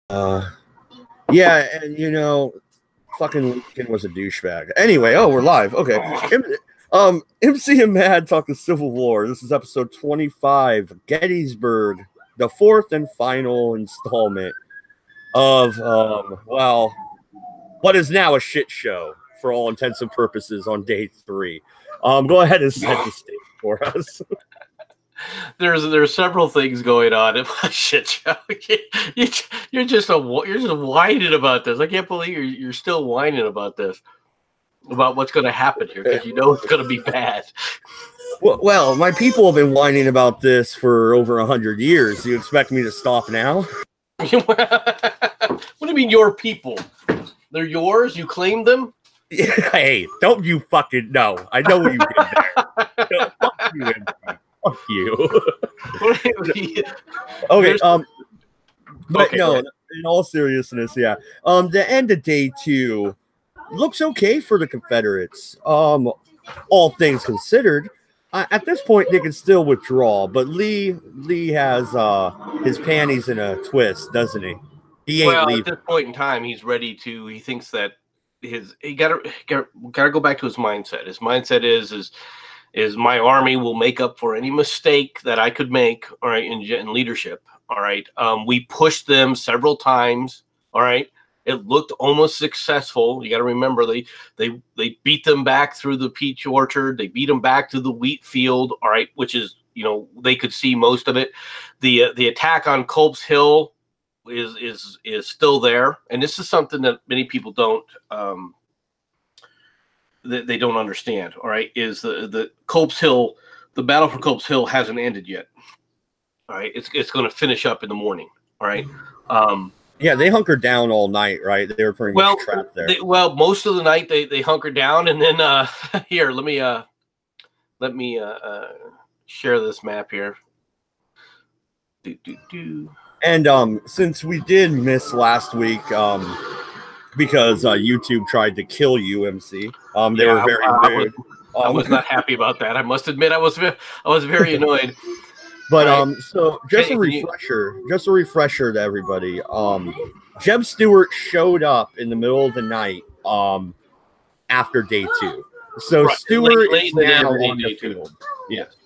Uh, yeah, and fucking Lincoln was a douchebag. Anyway, we're live. Okay. MC and Mad talk the Civil War. This is episode 25, Gettysburg, the fourth and final installment of what is now a shit show for all intents and purposes on day 3. Go ahead and set the stage for us. There's several things going on in my shit show. You're just whining about this. I can't believe you're still whining about this, about what's going to happen here, because you know it's going to be bad. Well, my people have been whining about this for over 100 years. Do you expect me to stop now? What do you mean, your people? They're yours? You claim them? Hey, don't you fucking know. I know what you did there. Fuck you, MC. Fuck you. Okay, but okay, no, in all seriousness, yeah. The end of day 2 looks okay for the Confederates. All things considered. At this point, they can still withdraw, but Lee has his panties in a twist, doesn't he? He ain't leaving. At this point in time, he's ready to. He thinks that he gotta go back to his mindset. His mindset is my army will make up for any mistake that I could make. All right, in leadership. All right, we pushed them several times. All right. It looked almost successful. You got to remember, they beat them back through the peach orchard. They beat them back to the wheat field. All right, which is, they could see most of it. The attack on Culp's Hill is still there, and this is something that many people don't they don't understand. All right, is the Culp's Hill, the battle for Culp's Hill hasn't ended yet. All right, it's going to finish up in the morning. All right. Yeah, they hunkered down all night, right? They were pretty much trapped there. Most of the night they hunkered down, and then here, let me share this map here. And since we did miss last week, because YouTube tried to kill you, MC, they were very rude. I was not happy about that. I must admit, I was very annoyed. But so just a refresher to everybody. Jeb Stuart showed up in the middle of the night after day 2. So right. Stuart is now on the field. Yes.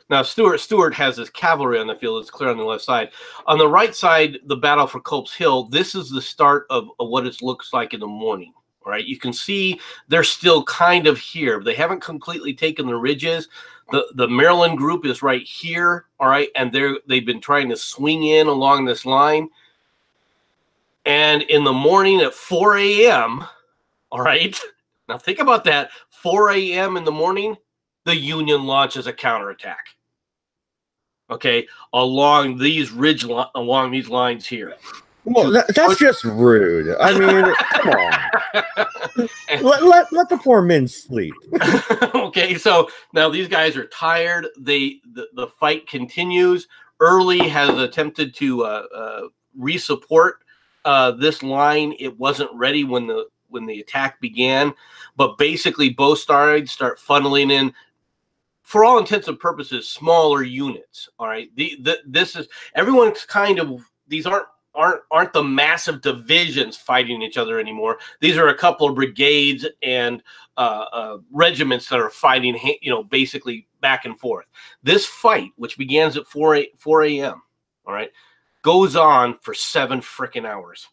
Now Stuart has his cavalry on the field. It's clear on the left side. On the right side, the battle for Culp's Hill. This is the start of what it looks like in the morning. All right. You can see they're still kind of here. They haven't completely taken the ridges. The Maryland group is right here, all right, and they've been trying to swing in along this line. And in the morning at 4 a.m., all right, now think about that, 4 a.m. in the morning, the Union launches a counterattack, okay, along these along these lines here. Well, that's just rude. I mean, come on. Let the poor men sleep. Okay, so now these guys are tired. The fight continues. Early has attempted to resupport this line. It wasn't ready when the attack began, but basically both sides start funneling in, for all intents and purposes, smaller units. All right, this is everyone's kind of, these aren't the massive divisions fighting each other anymore. These are a couple of brigades and regiments that are fighting, basically back and forth. This fight, which begins at 4 a.m., all right, goes on for 7 freaking hours.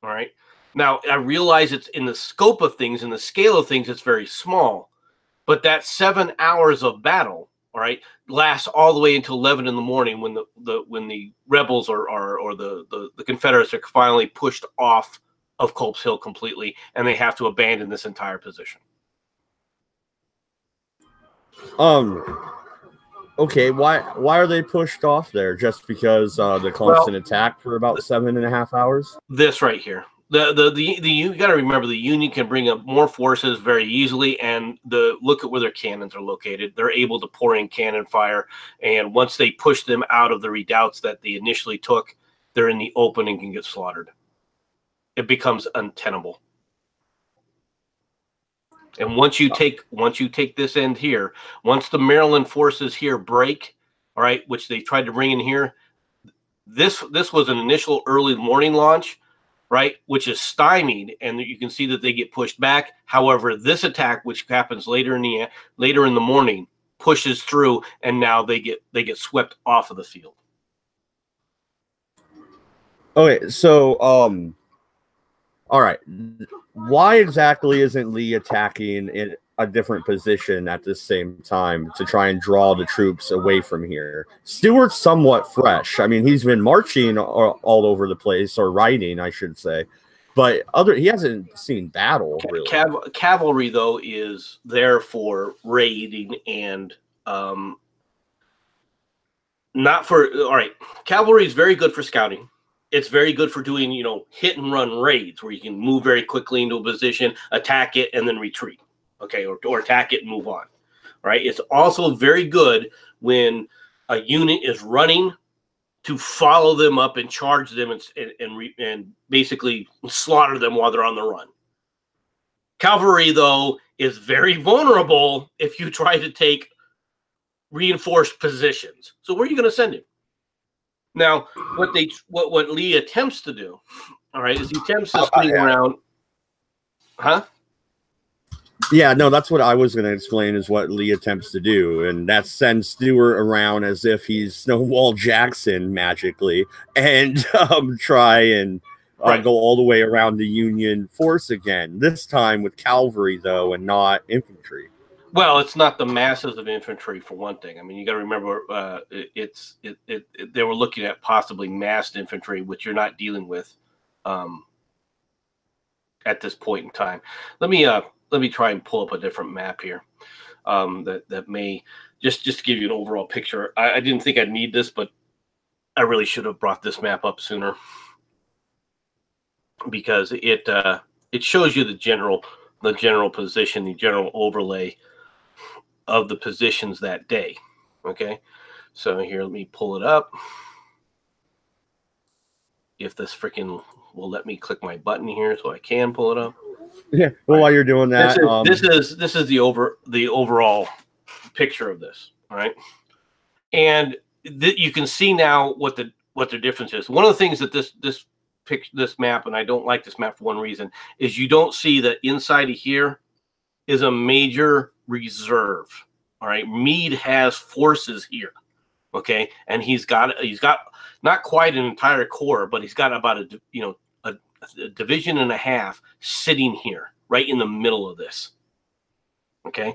All right. Now, I realize it's in the scope of things, in the scale of things, it's very small, but that 7 hours of battle, all right, lasts all the way until 11 in the morning when the rebels or the Confederates are finally pushed off of Culp's Hill completely, and they have to abandon this entire position. Okay, why are they pushed off there? Just because the constant attack for about 7.5 hours? This right here. You got to remember, the Union can bring up more forces very easily, and look at where their cannons are located. They're able to pour in cannon fire, and once they push them out of the redoubts that they initially took, they're in the open and can get slaughtered. It becomes untenable. And once you take this end here, once the Maryland forces here break, all right, which they tried to bring in here, This was an initial early morning launch, right, which is stymied, and you can see that they get pushed back. However, this attack, which happens later in the morning, pushes through, and now they get swept off of the field. Okay, so all right, why exactly isn't Lee attacking in a different position at the same time to try and draw the troops away from here? Stewart's somewhat fresh. I mean, he's been marching all over the place, or riding, I should say, but he hasn't seen battle really. Cavalry, though, is there for raiding and not for. All right, cavalry is very good for scouting. It's very good for doing, hit and run raids where you can move very quickly into a position, attack it, and then retreat. Okay, or attack it and move on. Right. It's also very good when a unit is running to follow them up and charge them and basically slaughter them while they're on the run. Cavalry, though, is very vulnerable if you try to take reinforced positions. So where are you going to send him? Now, what Lee attempts to do, all right, is he attempts to swing around. Huh? Yeah, no, that's what I was going to explain is what Lee attempts to do, and that sends Stewart around as if he's Stonewall Jackson magically, and try and go all the way around the Union force again. This time with cavalry, though, and not infantry. Well, it's not the masses of infantry, for one thing. I mean, you got to remember, they were looking at possibly massed infantry, which you're not dealing with at this point in time. Let me try and pull up a different map here that may just to give you an overall picture. I didn't think I'd need this, but I really should have brought this map up sooner because it shows you the general position, the general overlay of the positions that day. Okay, so here, let me pull it up. If this freaking will let me click my button here so I can pull it up. Yeah. Well, while you're doing that, this is the overall picture of this. All right, and you can see now what the difference is. One of the things that this map, and I don't like this map for one reason, is you don't see that inside of here is a major reserve. All right, Meade has forces here. Okay, and he's got not quite an entire corps, but he's got about a division and a half sitting here right in the middle of this. Okay,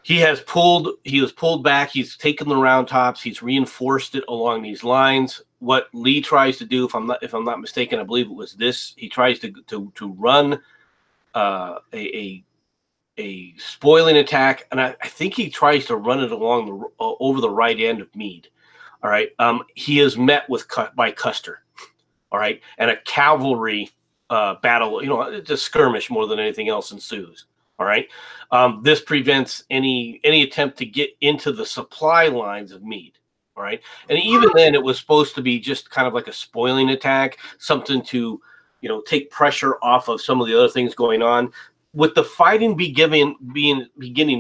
he was pulled back, he's taken the round tops, he's reinforced it along these lines. What Lee tries to do, if I'm not mistaken, I believe it was this, he tries to run a spoiling attack, and I think he tries to run it along over the right end of Meade. All right, he is met by Custer. All right, and a cavalry battle, it's a skirmish more than anything else ensues. All right, this prevents any attempt to get into the supply lines of Meade. All right, and even then, it was supposed to be just kind of like a spoiling attack, something to take pressure off of some of the other things going on. With the fighting beginning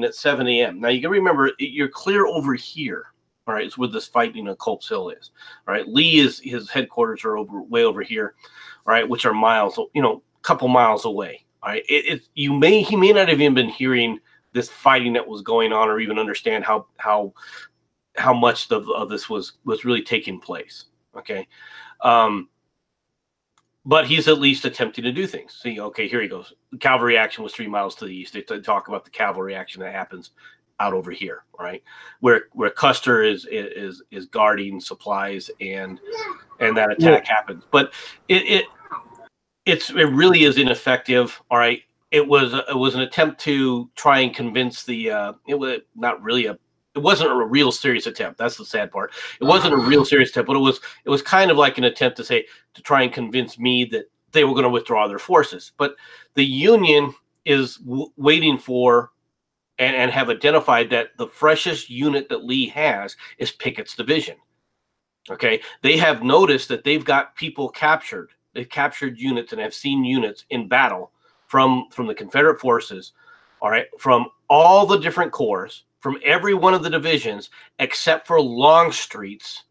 at 7 a.m. Now you can remember you're clear over here. All right, it's where this fighting at Culp's Hill is. All right, his headquarters are way over here. All right, which are miles, couple miles away. All right, he may not have even been hearing this fighting that was going on, or even understand how much of this was really taking place. Okay, but he's at least attempting to do things. See, okay, here he goes. The cavalry action was 3 miles to the east. They talk about the cavalry action that happens out over here, right, where Custer is guarding supplies and that attack happens. But it really is ineffective. All right, it was an attempt to try and convince it wasn't a real serious attempt. That's the sad part. It wasn't a real serious attempt, but it was kind of like an attempt to try and convince me that they were going to withdraw their forces. But the Union is waiting for and have identified that the freshest unit that Lee has is Pickett's division. Okay, they have noticed that they've got people captured. They've captured units and have seen units in battle from the Confederate forces. All right, from all the different corps, from every one of the divisions except for Longstreet's,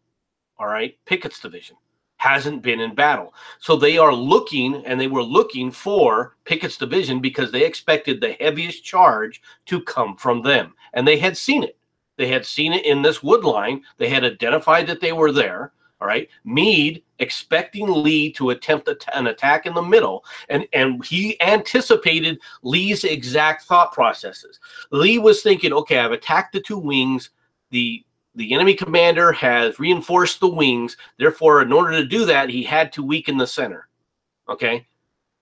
all right, Pickett's division, hasn't been in battle. So they are looking, and they were looking for Pickett's division because they expected the heaviest charge to come from them. And they had seen it. They had seen it in this wood line. They had identified that they were there. All right. Meade expecting Lee to attempt an attack in the middle. And he anticipated Lee's exact thought processes. Lee was thinking, okay, I've attacked the two wings. The enemy commander has reinforced the wings. Therefore, in order to do that, he had to weaken the center. Okay.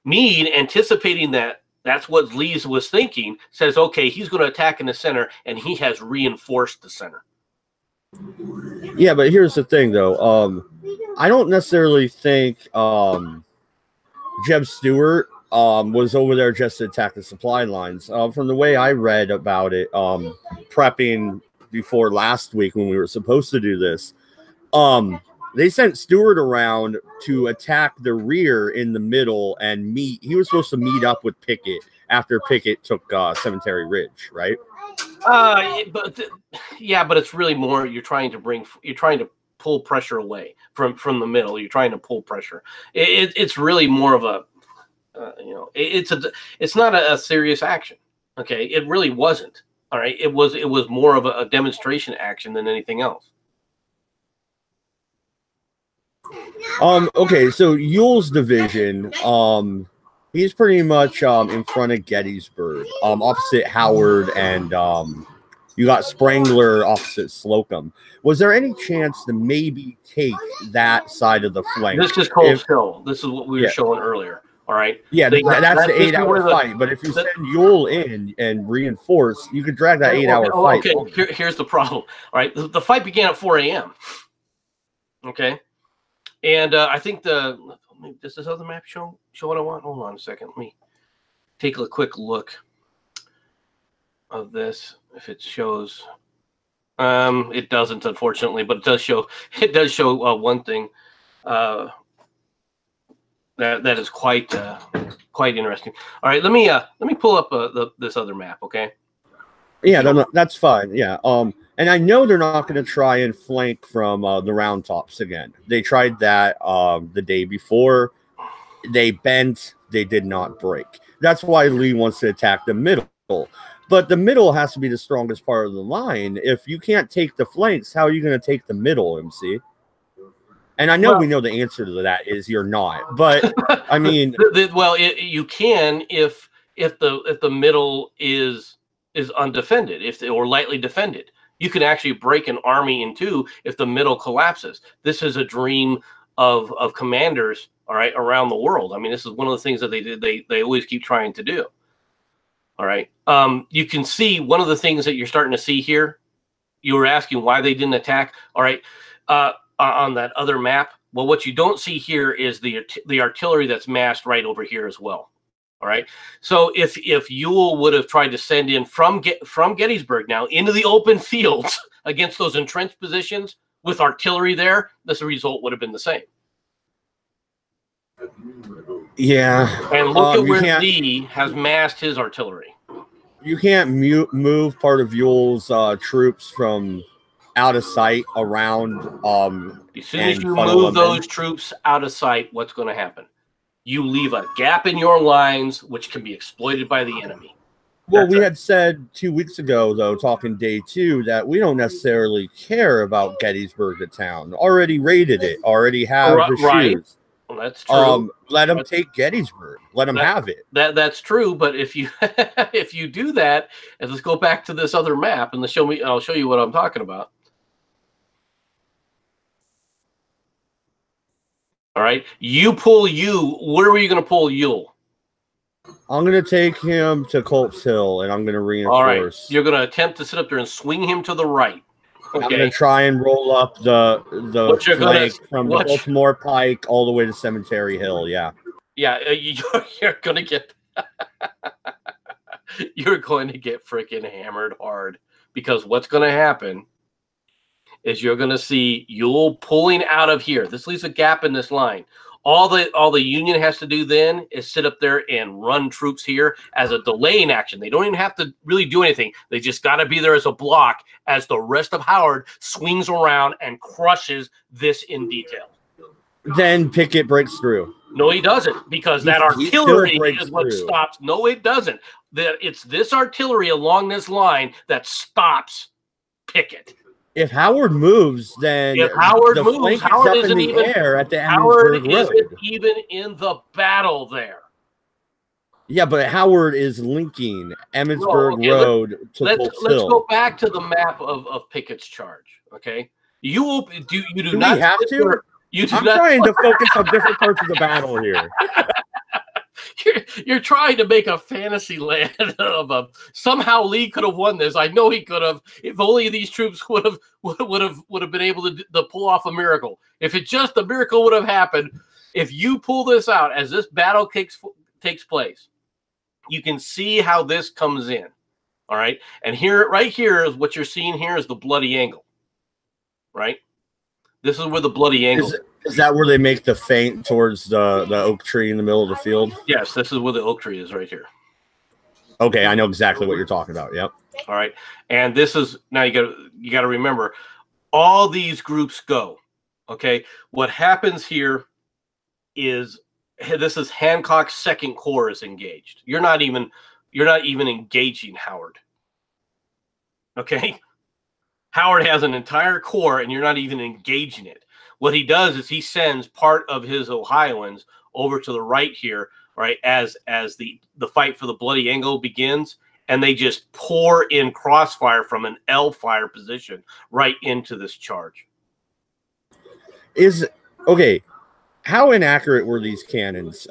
Meade, anticipating that that's what Lee was thinking, says, okay, he's going to attack in the center, and he has reinforced the center. Yeah, but here's the thing, though. I don't necessarily think Jeb Stuart was over there just to attack the supply lines. From the way I read about it, prepping before last week when we were supposed to do this, they sent Stuart around to attack the rear in the middle and meet. He was supposed to meet up with Pickett after Pickett took Cemetery Ridge, right? But it's really more you're trying to pull pressure away from the middle. You're trying to pull pressure. It's really more of a it's not a serious action. Okay, it really wasn't. All right, it was more of a demonstration action than anything else. Okay, so Ewell's division, he's pretty much in front of Gettysburg, opposite Howard, and you got Sprangler opposite Slocum. Was there any chance to maybe take that side of the flank? This is Coles Hill. This is what we were showing earlier. All right. Yeah, that's the 8-hour fight. But if you send Ewell in and reinforce, you could drag that 8-hour fight. Okay, here's the problem. All right, the fight began at 4 a.m. Okay, and I think does this other map show what I want? Hold on a second. Let me take a quick look of this. If it shows, it doesn't, unfortunately, but it does show. It does show one thing. That is quite interesting. All right, let me pull up this other map, okay? Yeah, that's fine. Yeah, and I know they're not going to try and flank from the round tops again. They tried that the day before. They bent. They did not break. That's why Lee wants to attack the middle. But the middle has to be the strongest part of the line. If you can't take the flanks, how are you going to take the middle, MC? And I know we know the answer to that is you're not. But I mean, you can if the middle is undefended, or lightly defended. You can actually break an army in two if the middle collapses. This is a dream of commanders, all right, around the world. I mean, this is one of the things that they always keep trying to do. All right. You can see one of the things that you're starting to see here. You were asking why they didn't attack. All right. On that other map. Well, what you don't see here is the artillery that's massed right over here as well. All right. So if Ewell would have tried to send in from Gettysburg now into the open fields against those entrenched positions with artillery there, the result would have been the same. Yeah. And look at where Lee has massed his artillery. You can't move part of Ewell's troops from out of sight around. As soon as you move those troops out of sight, what's going to happen? You leave a gap in your lines, which can be exploited by the enemy. Well, we had said 2 weeks ago, though, talking day 2, that we don't necessarily care about Gettysburg, the town. Already raided it. Already have the shoes. Well, that's true. Let them take Gettysburg. Let them have it. That's true. But if you if you do that, and let's go back to this other map, and I'll show you what I'm talking about. All right, you pull where were you going to pull Ewell? I'm going to take him to Culp's Hill, and I'm going to reinforce. All right, you're going to attempt to sit up there and swing him to the right. Okay. I'm going to try and roll up the flank from the Baltimore Pike all the way to Cemetery Hill. Yeah. Yeah, you're going to get freaking hammered hard, because what's going to happen is you're going to see Ewell pulling out of here. This leaves a gap in this line. All the Union has to do then is sit up there and run troops here as a delaying action. They don't even have to really do anything. They just got to be there as a block as the rest of Howard swings around and crushes this in detail. Then Pickett breaks through. No, he doesn't, because that artillery is what stops. No, it doesn't. It's this artillery along this line that stops Pickett. If Howard moves, then if Howard moves, Howard isn't even air at the Howard Road. isn't even in the battle there. Yeah, but Howard is linking Emmitsburg Road to Let's go back to the map of Pickett's charge. Okay, do not we have to. I'm trying to focus on different parts of the battle here. You're trying to make a fantasy land of somehow Lee could have won this. I know he could have, if only these troops would have been able to pull off a miracle. If it just a miracle would have happened, if you pull this out as this battle takes place, you can see how this comes in. All right, and right here is what you're seeing here is the bloody angle. Right, this is where the bloody angle. Is that where they make the feint towards the oak tree in the middle of the field? Yes, this is where the oak tree is right here. Okay, I know exactly what you're talking about. Yep. All right, and this is now you got to remember, all these groups go. Okay, what happens here is this is Hancock's Second Corps is engaged. You're not even engaging Howard. Okay, Howard has an entire corps, and you're not even engaging it. What he does is he sends part of his Ohioans over to the right here, right, as the fight for the bloody angle begins, and they just pour in crossfire from an L fire position right into this charge. Okay, how inaccurate were these cannons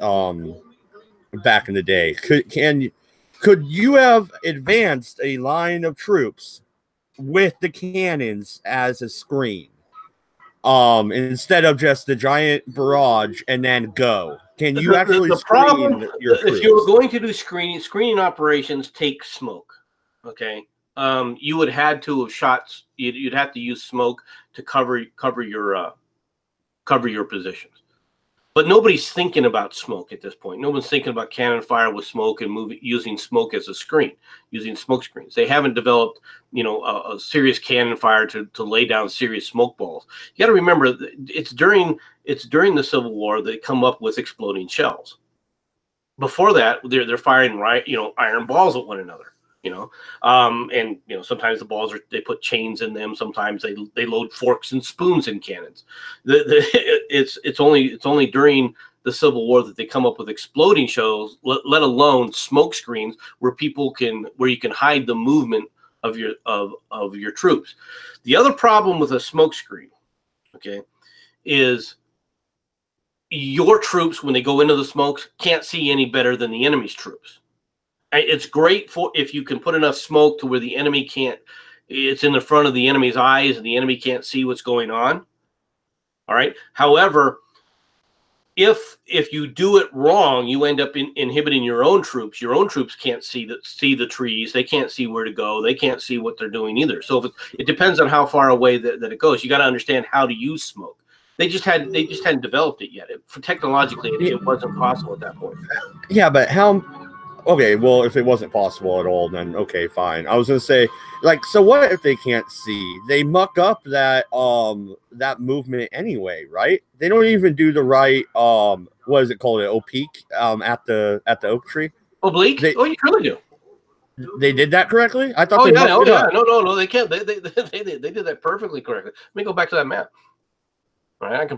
back in the day? Could you have advanced a line of troops with the cannons as a screen? Instead of just the giant barrage and then go? Can you actually screen your troops? If you were going to do screening operations take smoke. Okay, you would have to have shots. You'd have to use smoke to cover your positions. But nobody's thinking about smoke at this point. No one's thinking about cannon fire with smoke and using smoke as a screen, using smoke screens. They haven't developed, a serious cannon fire to lay down serious smoke balls. You got to remember, it's during the Civil War that they come up with exploding shells. Before that, they're firing iron balls at one another. And sometimes the balls they put chains in them. Sometimes they load forks and spoons in cannons. It's only during the Civil War that they come up with exploding shells, let alone smoke screens where you can hide the movement of your troops. The other problem with a smoke screen, okay, is your troops when they go into the smokes can't see any better than the enemy's troops. It's great if you can put enough smoke to where the enemy can't. It's in the front of the enemy's eyes, and the enemy can't see what's going on. All right. However, if you do it wrong, you end up inhibiting your own troops. Your own troops can't see the trees. They can't see where to go. They can't see what they're doing either. So it depends on how far away that it goes. You got to understand how to use smoke. They just hadn't developed it yet. Technologically, it wasn't possible at that point. Yeah, but how? Okay, well, if it wasn't possible at all, then okay, fine. I was gonna say, so what if they can't see? They muck up that movement anyway, right? They don't even do the right what is it called? Oblique at the oak tree. Oblique? You really do. They did that correctly? I thought. No, they can't. They did that perfectly correctly. Let me go back to that map. All right, I can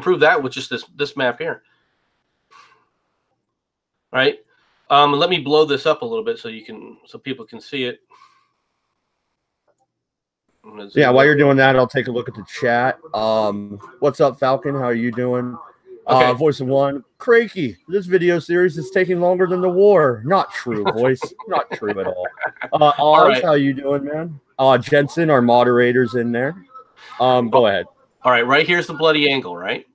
prove that with just this map here. All right. Let me blow this up a little bit so people can see it. Yeah, while you're doing that, I'll take a look at the chat. What's up, Falcon? How are you doing? Okay. Voice of One. Crakey, this video series is taking longer than the war. Not true, voice. Not true at all. Oz, right. How you doing, man? Jensen, our moderator's in there. Go ahead. All right, right here's the bloody angle, right?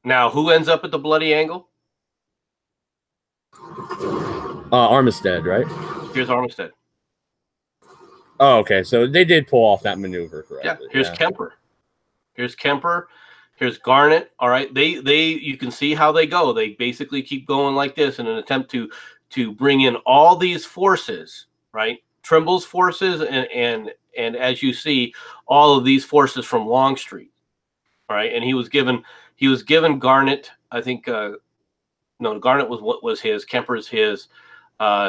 Now, who ends up at the bloody angle? Armistead, right? Here's Armistead. Oh, okay. So they did pull off that maneuver correctly. Yeah. Here's Kemper. Here's Kemper. Here's Garnet. All right, you can see how they go. They basically keep going like this in an attempt to bring in all these forces, right? Trimble's forces and as you see, all of these forces from Longstreet. All right, and he was given Garnet. I think no, Garnet was his. Kemper's his.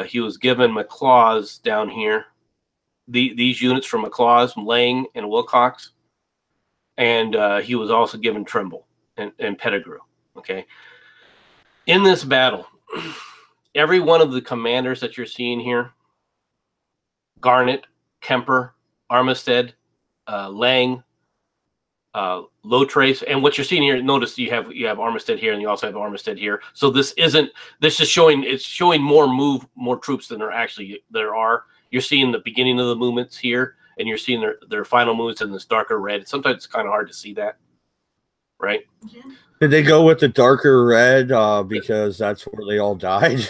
He was given McLaws down here. These units from McLaws, Lang, and Wilcox. And he was also given Trimble and Pettigrew. Okay. In this battle, every one of the commanders that you're seeing here, Garnet, Kemper, Armistead, Lang, Lotrace, and what you're seeing here, notice you have Armistead here, and you also have Armistead here. So this is showing more troops than there are. You're seeing the beginning of the movements here, and you're seeing their final movements in this darker red. Sometimes it's kind of hard to see that, right? Did they go with the darker red because that's where they all died?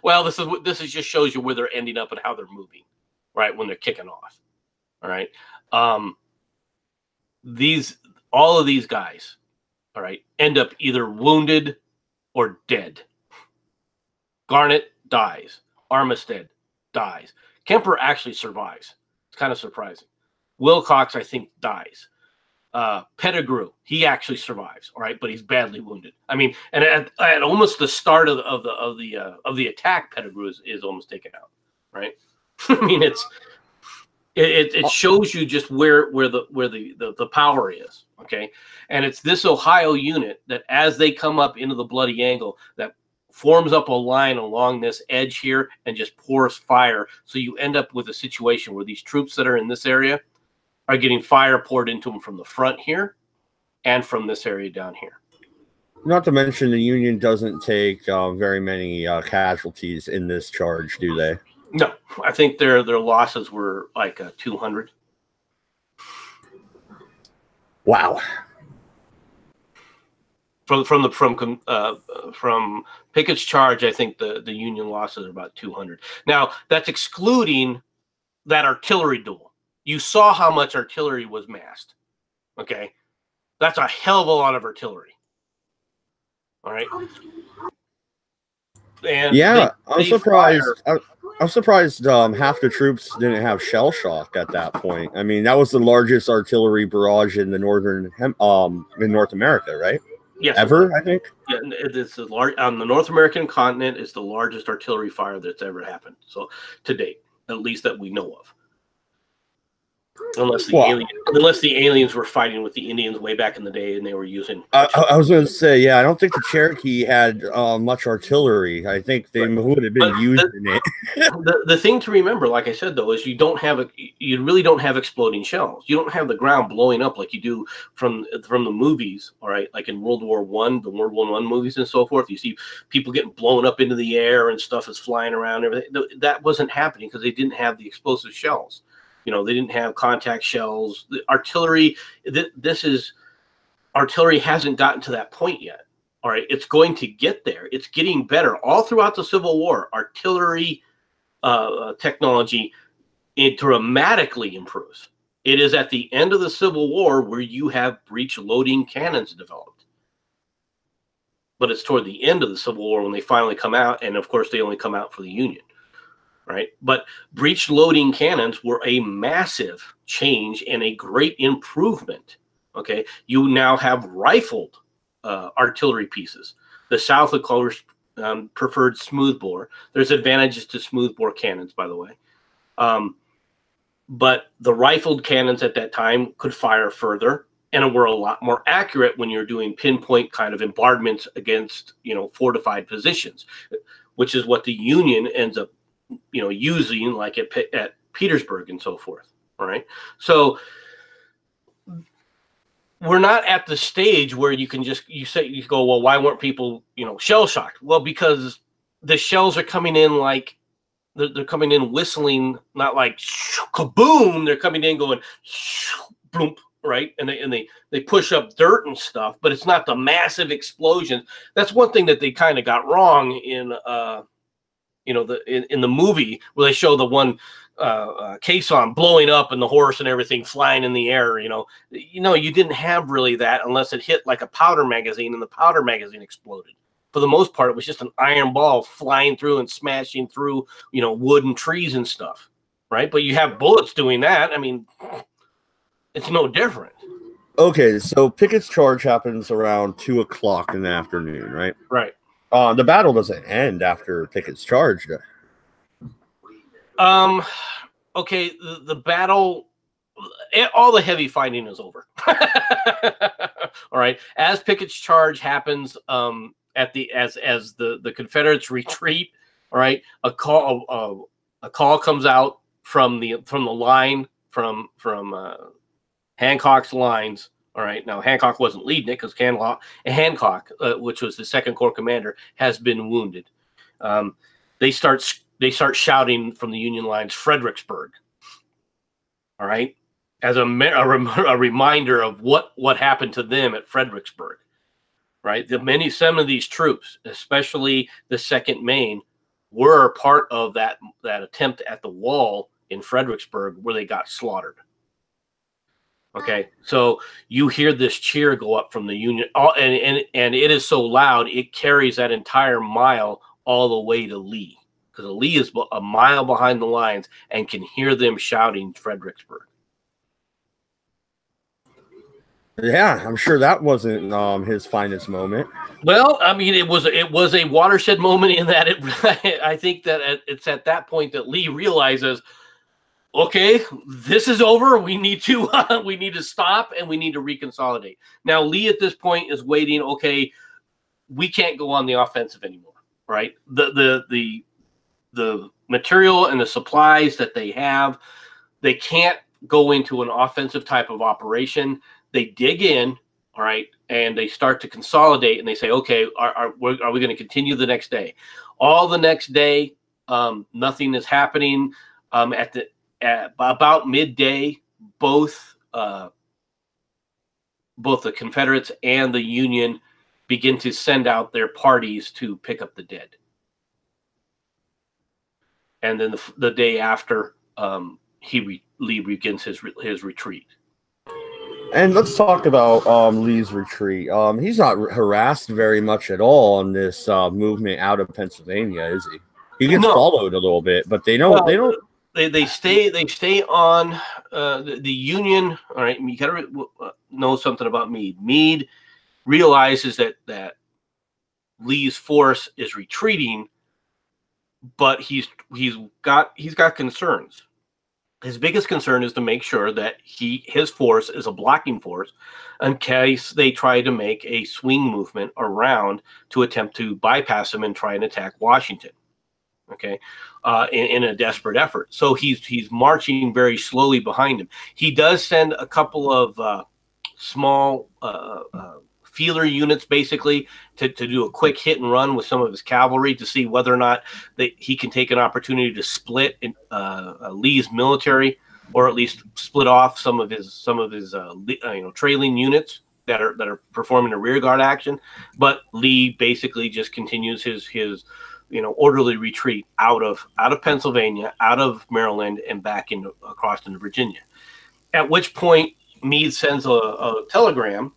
Well, this just shows you where they're ending up and how they're moving, right, when they're kicking off. All right. All of these guys, all right, end up either wounded or dead. Garnet dies. Armistead dies. Kemper actually survives. It's kind of surprising. Wilcox, I think, dies. Pettigrew, he actually survives, all right, but he's badly wounded. I mean, and at almost the start of the attack, Pettigrew is almost taken out, right? I mean, it shows you just where the power is, okay? And it's this Ohio unit that, as they come up into the bloody angle, that forms up a line along this edge here and just pours fire. So you end up with a situation where these troops that are in this area are getting fire poured into them from the front here and from this area down here. Not to mention the Union doesn't take very many casualties in this charge, do they? No, I think their losses were like 200. Wow. From Pickett's charge, I think the Union losses are about 200. Now, that's excluding that artillery duel. You saw how much artillery was massed. Okay, that's a hell of a lot of artillery. All right. And yeah, I'm surprised. I'm surprised half the troops didn't have shell shock at that point. I mean, that was the largest artillery barrage in the in North America, right? Yes, ever, I think. Yeah, it's the on the North American continent. It's the largest artillery fire that's ever happened. So to date, at least that we know of. Unless the aliens were fighting with the Indians way back in the day, and they were using. I was going to say, yeah, I don't think the Cherokee had much artillery. I think they would have been using it. The thing to remember, like I said, though, is you really don't have exploding shells. You don't have the ground blowing up like you do from the movies. All right, like in World War I, the World War I movies and so forth. You see people getting blown up into the air and stuff is flying around. And everything that wasn't happening because they didn't have the explosive shells. You know, they didn't have contact shells. The artillery, artillery hasn't gotten to that point yet. All right, it's going to get there. It's getting better. All throughout the Civil War, artillery technology, it dramatically improves. It is at the end of the Civil War where you have breech loading cannons developed. But it's toward the end of the Civil War when they finally come out, and of course they only come out for the Union. Right, but breech loading cannons were a massive change and a great improvement. Okay, you now have rifled artillery pieces. The South, of course, preferred smoothbore. There's advantages to smoothbore cannons, by the way, but the rifled cannons at that time could fire further and were a lot more accurate when you're doing pinpoint kind of bombardments against fortified positions, which is what the Union ends up using, like at Petersburg and so forth. All right. So we're not at the stage where you can just, you go, well, why weren't people, shell shocked? Well, because the shells are coming in like, they're coming in whistling, not like kaboom. They're coming in going bloop, right? And they push up dirt and stuff, but it's not the massive explosions. That's one thing that they kind of got wrong in you know, in the movie where they show the one caisson blowing up and the horse and everything flying in the air. You didn't have really that unless it hit like a powder magazine and the powder magazine exploded. For the most part, it was just an iron ball flying through and smashing through, wood and trees and stuff, right? But you have bullets doing that. I mean, it's no different. Okay, so Pickett's charge happens around 2 o'clock in the afternoon, right? Right. The battle doesn't end after Pickett's charge. Okay, the battle, all the heavy fighting is over. All right, as Pickett's charge happens, as the Confederates retreat, all right, a call comes out from the line from Hancock's lines. All right, now Hancock wasn't leading it because Hancock, which was the Second Corps commander, has been wounded. They start shouting from the Union lines, Fredericksburg. All right, as a reminder of what happened to them at Fredericksburg. Right, some of these troops, especially the 2nd Maine, were part of that attempt at the wall in Fredericksburg where they got slaughtered. Okay, so you hear this cheer go up from the Union, and it is so loud it carries that entire mile all the way to Lee, because Lee is a mile behind the lines and can hear them shouting Fredericksburg. Yeah, I'm sure that wasn't his finest moment. Well, I mean, it was a watershed moment in that I think that it's at that point that Lee realizes, okay, this is over. We need to stop and we need to reconsolidate. Now, Lee at this point is waiting. Okay, we can't go on the offensive anymore, right? The material and the supplies that they have, they can't go into an offensive type of operation. They dig in, all right, and they start to consolidate, and they say, okay, are we going to continue the next day? All the next day, nothing is happening. At about midday, both the Confederates and the Union begin to send out their parties to pick up the dead. And then the day after, Lee begins his retreat. And let's talk about Lee's retreat. He's not harassed very much at all on this movement out of Pennsylvania, is he? He gets followed a little bit, but they don't. They stay on the Union. All right, you gotta know something about Meade. Meade realizes that Lee's force is retreating, but he's got concerns. His biggest concern is to make sure that his force is a blocking force in case they try to make a swing movement around to attempt to bypass him and try and attack Washington. Okay, in a desperate effort. So he's marching very slowly behind him. He does send a couple of small feeler units, basically, to do a quick hit and run with some of his cavalry to see whether or not he can take an opportunity to split Lee's military, or at least split off some of his trailing units that are performing a rear guard action. But Lee basically just continues his orderly retreat out of Pennsylvania, out of Maryland, and back across into Virginia. At which point, Meade sends a telegram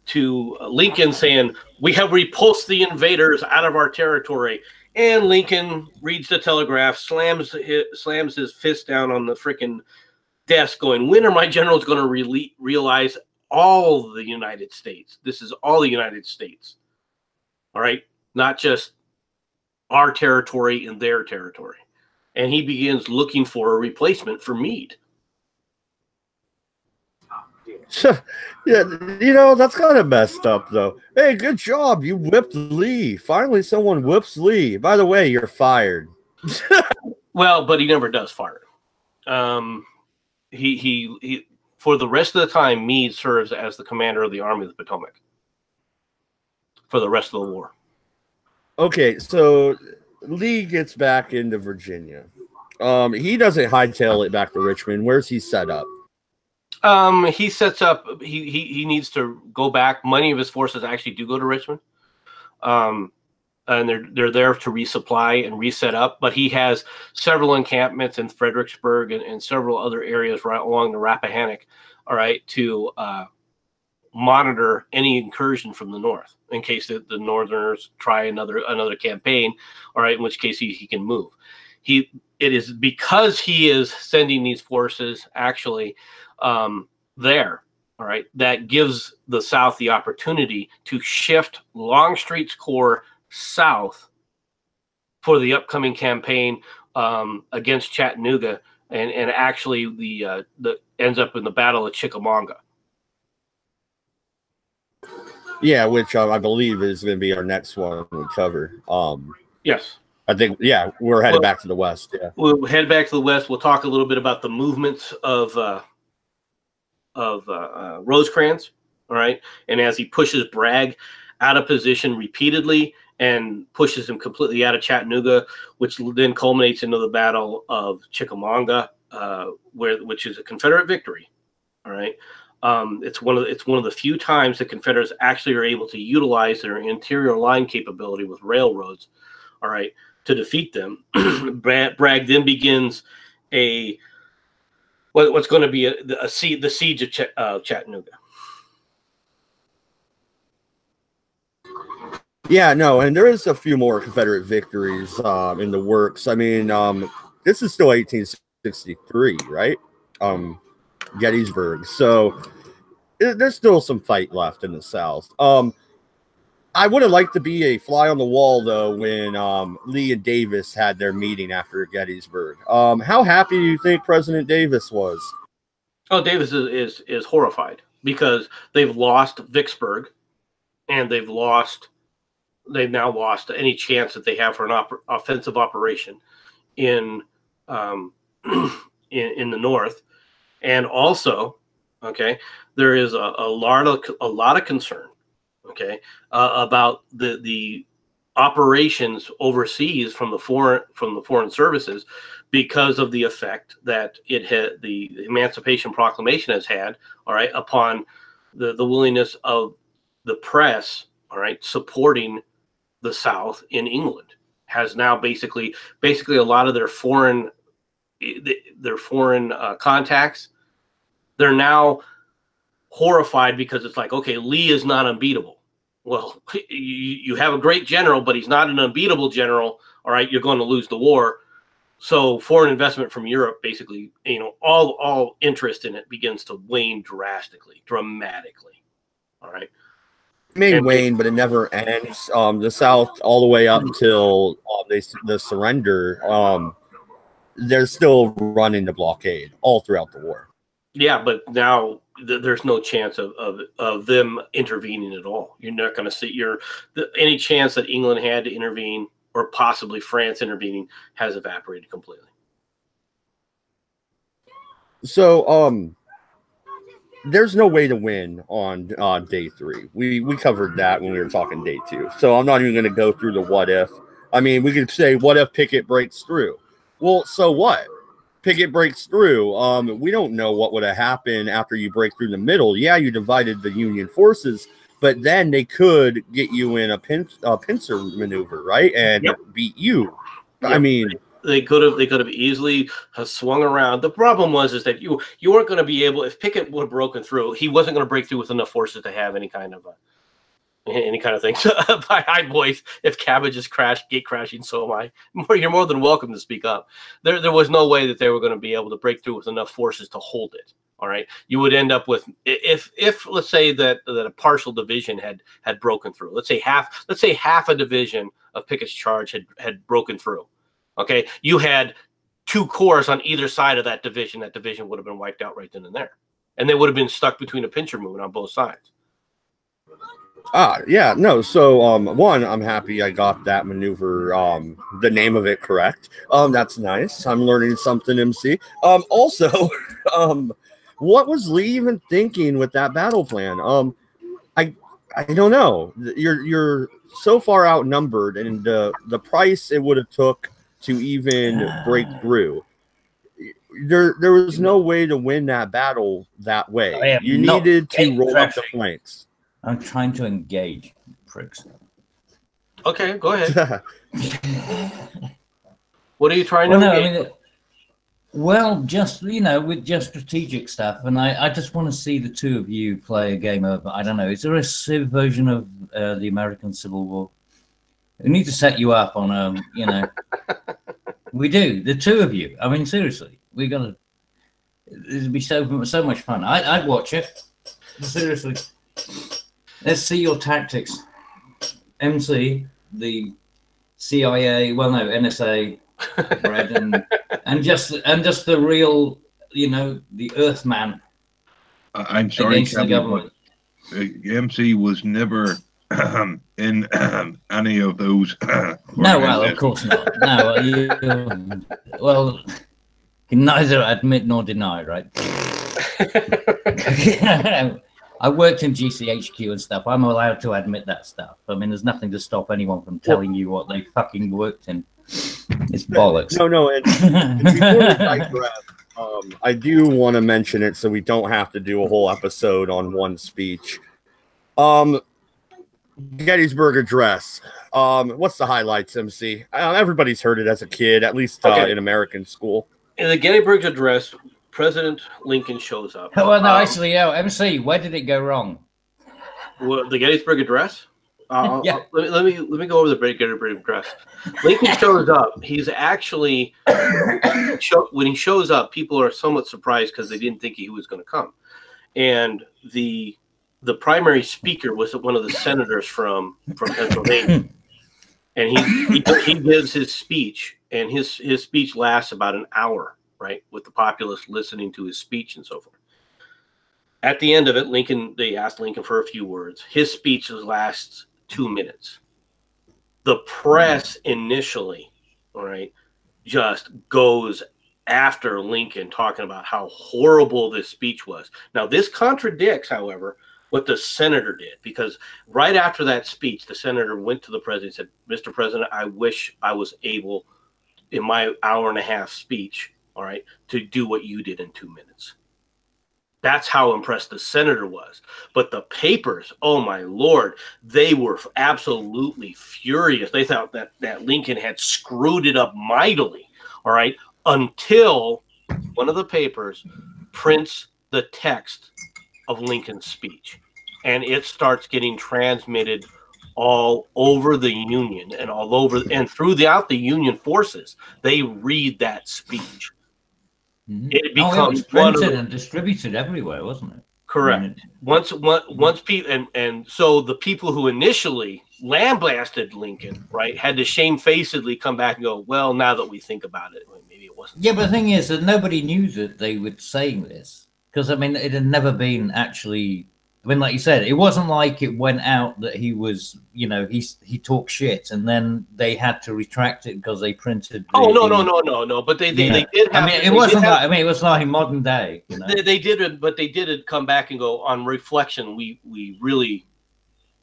to Lincoln saying, "We have repulsed the invaders out of our territory." And Lincoln reads the telegraph, slams his fist down on the frickin' desk, going, "When are my generals going to realize all the United States? This is all the United States. All right, not just our territory and their territory." And he begins looking for a replacement for Meade. Yeah, that's kind of messed up, though. Hey, good job. You whipped Lee. Finally, someone whips Lee. By the way, you're fired. Well, but he never does fire. He for the rest of the time, Meade serves as the commander of the Army of the Potomac for the rest of the war. Okay, so Lee gets back into Virginia. He doesn't hightail it back to Richmond. Where's he set up? He sets up. He needs to go back. Many of his forces actually do go to Richmond. and they're there to resupply and reset up. But he has several encampments in Fredericksburg and several other areas right along the Rappahannock, all right, to monitor any incursion from the north in case the Northerners try another campaign, all right, in which case he can move. It is because he is sending these forces actually there, all right, that gives the South the opportunity to shift Longstreet's corps south for the upcoming campaign against Chattanooga, and actually the ends up in the Battle of Chickamauga. Yeah, which I believe is going to be our next one we cover. Yes. I think, yeah, we're headed back to the west. Yeah, we'll head back to the west. We'll talk a little bit about the movements of Rosecrans, all right, and as he pushes Bragg out of position repeatedly and pushes him completely out of Chattanooga, which then culminates into the Battle of Chickamauga, which is a Confederate victory. All right. It's one of the few times the Confederates actually are able to utilize their interior line capability with railroads, all right, to defeat them. Bragg then begins what's going to be the siege of Chattanooga. Yeah, no, and there is a few more Confederate victories in the works. I mean, this is still 1863, right? Gettysburg. So there's still some fight left in the South. I would have liked to be a fly on the wall, though, when Lee and Davis had their meeting after Gettysburg. How happy do you think President Davis was? Oh, Davis is horrified because they've lost Vicksburg, and they've now lost any chance that they have for an offensive operation in the North. And also, okay, there is a lot of concern, okay, about the operations overseas from the foreign services because of the effect that the Emancipation Proclamation has had, all right, upon the willingness of the press, all right, supporting the South in England. Has now basically a lot of their foreign contacts, they're now horrified because it's like, okay, Lee is not unbeatable. Well, you have a great general, but he's not an unbeatable general. All right, you're going to lose the war. So foreign investment from Europe, basically, all interest in it begins to wane dramatically. All right. It may wane, but it never ends. The South, all the way up till the surrender, they're still running the blockade all throughout the war. Yeah, but now there's no chance of them intervening at all. You're not going to see any chance that England had to intervene or possibly France intervening has evaporated completely. So, there's no way to win on day 3. We covered that when we were talking day 2. So I'm not even going to go through the what if. I mean, we could say, what if Pickett breaks through? Well, so what? Pickett breaks through. We don't know what would have happened after you break through the middle. Yeah, you divided the Union forces, but then they could get you in a pincer maneuver, right? And beat you. Yep. I mean, they could have easily swung around. The problem was that you weren't going to be able, if Pickett would have broken through, he wasn't going to break through with enough forces to have any kind of thing. So, hi, boys. If Cabbage is gate crashing, so am I. You're more than welcome to speak up. There was no way that they were going to be able to break through with enough forces to hold it. All right, you would end up with if let's say that a partial division had broken through. Let's say half a division of Pickett's charge had broken through. Okay, you had 2 corps on either side of that division. That division would have been wiped out right then and there, and they would have been stuck between a pincer movement on both sides. Yeah, no. So, one, I'm happy I got that maneuver, the name of it correct. That's nice. I'm learning something, MC. Also, what was Lee even thinking with that battle plan? I don't know. You're so far outnumbered, and the price it would have took to even break through. There was no way to win that battle that way. You needed to roll up the flanks. I'm trying to engage, pricks. Okay, go ahead. What are you trying to no, I mean, well, just, you know, with just strategic stuff. And I just want to see the two of you play a game of, I don't know, is there a Civ version of the American Civil War? We need to set you up on, you know, we do, the two of you. I mean, seriously, we're going to, it'd be so much fun. I'd watch it. Seriously. Let's see your tactics. MC, the CIA, well, no, NSA, Brad, and just the real, you know, the Earthman. I'm sorry, against the government. MC was never in any of those. No, well, of course not. No, well, can neither admit nor deny, right? I worked in GCHQ and stuff. I'm allowed to admit that stuff. I mean, there's nothing to stop anyone from telling you what they fucking worked in. It's bollocks. No, and before we digress, I do want to mention it so we don't have to do a whole episode on one speech. Gettysburg Address. What's the highlights, MC? Everybody's heard it as a kid, at least in American school. In the Gettysburg Address, President Lincoln shows up. Oh, well, no, actually, MC, where did it go wrong? Well, the Gettysburg Address? Yeah. Let me go over the Gettysburg Address. Lincoln shows up. He's actually, when he shows up, people are somewhat surprised because they didn't think he was going to come. And the primary speaker was one of the senators from Pennsylvania. And he gives his speech, and his speech lasts about an hour, right, with the populace listening to his speech and so forth. At the end of it, they asked Lincoln for a few words. His speech lasts 2 minutes. The press initially, all right, just goes after Lincoln, talking about how horrible this speech was. Now, this contradicts, however, what the senator did, because right after that speech, the senator went to the president and said, "Mr. President, I wish I was able, in my hour-and-a-half speech, all right, to do what you did in 2 minutes." That's how impressed the senator was. But the papers, oh my Lord, they were absolutely furious. They thought that Lincoln had screwed it up mightily, all right, until one of the papers prints the text of Lincoln's speech. And it starts getting transmitted all over the Union and throughout the Union forces. They read that speech. It becomes printed and distributed everywhere, wasn't it? Correct. Once people and so the people who initially lambasted Lincoln, right, had to shamefacedly come back and go, "Well, now that we think about it, maybe it wasn't." Yeah, but the thing is that nobody knew that they were saying this, because I mean, it had never been actually. I mean, like you said, it wasn't like it went out that he was, you know, he talked shit, and then they had to retract it because they printed. No. But they did. Have, I mean, it wasn't like. I mean, it was like modern day. You know? They did, but they did come back and go, on reflection, we really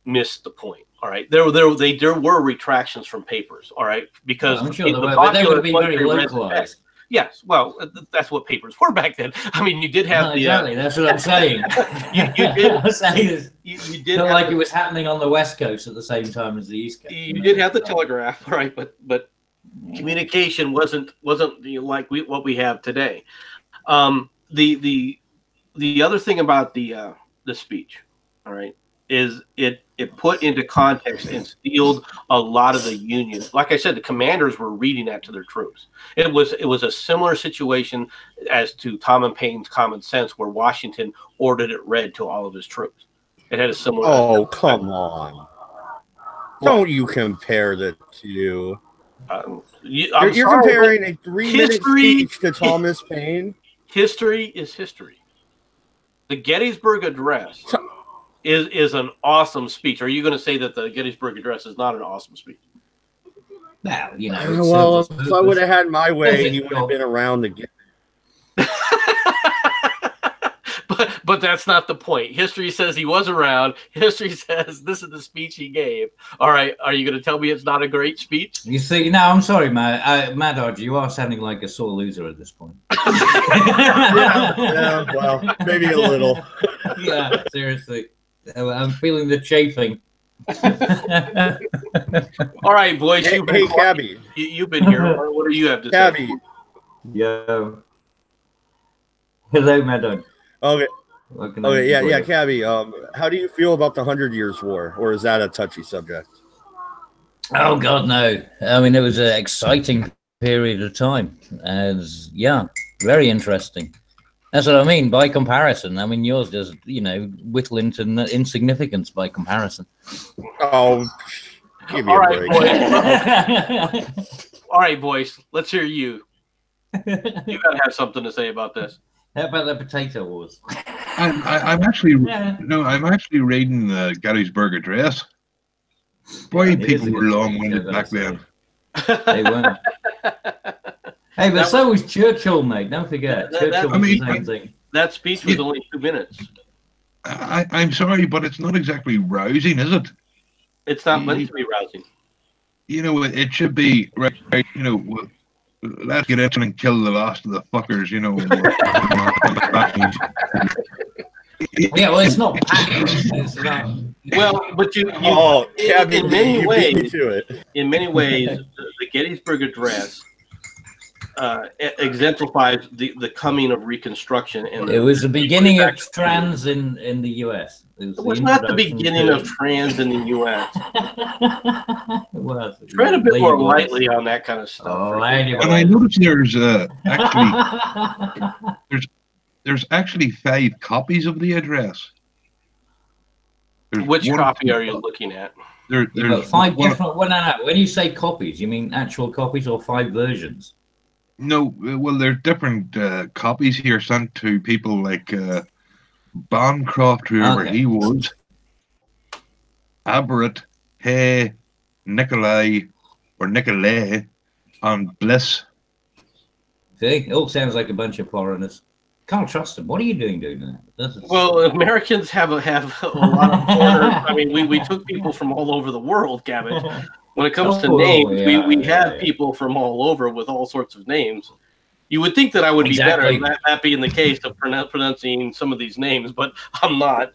missed the point. All right, there were retractions from papers. All right, because I'm sure but they would be very localized. Yes, well, that's what papers were back then. I mean, you did have exactly. That's what I'm saying. you did felt like it was happening on the West Coast at the same time as the East Coast. You did have the telegraph, right? But communication wasn't like what we have today. The other thing about the speech, all right, is it put into context and steeled a lot of the Union. Like I said, the commanders were reading that to their troops. It was a similar situation as to Tom Paine's Common Sense, where Washington ordered it read to all of his troops. It had a similar. Oh, come on! Don't you compare the two? You're comparing a 3-minute speech to Thomas Paine. History is history. The Gettysburg Address is an awesome speech. Are you going to say that the Gettysburg Address is not an awesome speech? Well, you know. Well, if I would have had my way, he would have been around again. But that's not the point. History says he was around. History says this is the speech he gave. All right, are you going to tell me it's not a great speech? You see, no, I'm sorry, MADD, you are sounding like a sore loser at this point. yeah, well, maybe a little. Yeah, seriously. I'm feeling the chafing. All right, boys. Hey, Cabby. You've been here. What do you have to Cabby. say? Yo. Hello, madam. Okay. Okay, Yeah, Cabby. How do you feel about the 100 Years' War, or is that a touchy subject? Oh God, no! I mean, it was an exciting period of time, and yeah, very interesting. That's what I mean. By comparison, I mean yours does, whittle into insignificance by comparison. Oh, give me All a right, break. boys. All right, boys. Let's hear you. You gotta have something to say about this. How about the potato wars? I'm actually reading the Gettysburg Address. Boy, people were long-winded back then. They weren't. Hey, but so was Churchill, mate. Don't forget. Churchill was the same thing. That speech was only 2 minutes. I'm sorry, but it's not exactly rousing, is it? It's not meant to be rousing. It should be right. Let's get in and kill the last of the fuckers. Yeah, well, it's not packaged. It's not. Well, but in many ways, the Gettysburg Address exemplifies the coming of Reconstruction. And it was the beginning of trans in the U.S. It was not the beginning of trans in the U.S. Tread a bit more lightly on that kind of stuff. Oh, anyway. And I noticed there's actually 5 copies of the address. Which copy are you looking at? There's 5 different. Well, no. When you say copies, you mean actual copies or 5 versions? No, well, there's different copies here sent to people like Bancroft, whoever he was, Aberrett, Hay, Nicolai, and Bliss. See, it all sounds like a bunch of foreigners. Can't trust them. What are you doing that? Well, Americans have a lot of foreigners. I mean, we took people from all over the world, Cabbage. When it comes to names, we have people from all over with all sorts of names. You would think that I would be better at that being the case of pronouncing some of these names, but I'm not.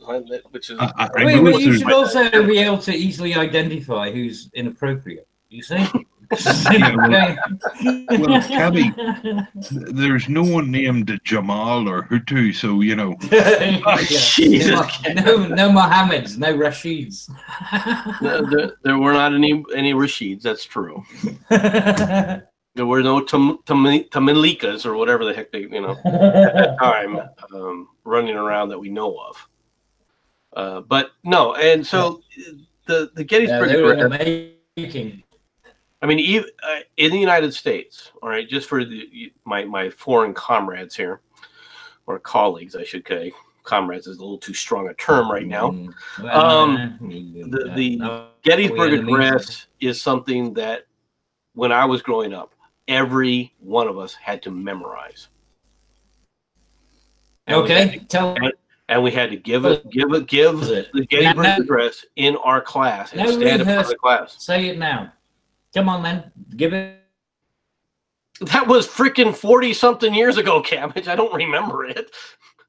Which is but you should also be able to easily identify who's inappropriate. You see? Well, Cabby, there's no one named Jamal or Hutu, so no Mohammeds, no Rashids. There were not any Rashids. That's true. There were no Tamilikas or whatever the heck they, at that time, running around that we know of. But no, and so the Gettysburg Address. I mean, even, in the United States, all right, just for my foreign comrades here, or colleagues, I should say. Comrades is a little too strong a term right now. The Gettysburg Address is something that, when I was growing up, every one of us had to memorize. And we had to give the Gettysburg Address in our class and stand in front of the class. Say it now. Come on, man. Give it. That was freaking 40-something years ago, Cabbage. I don't remember it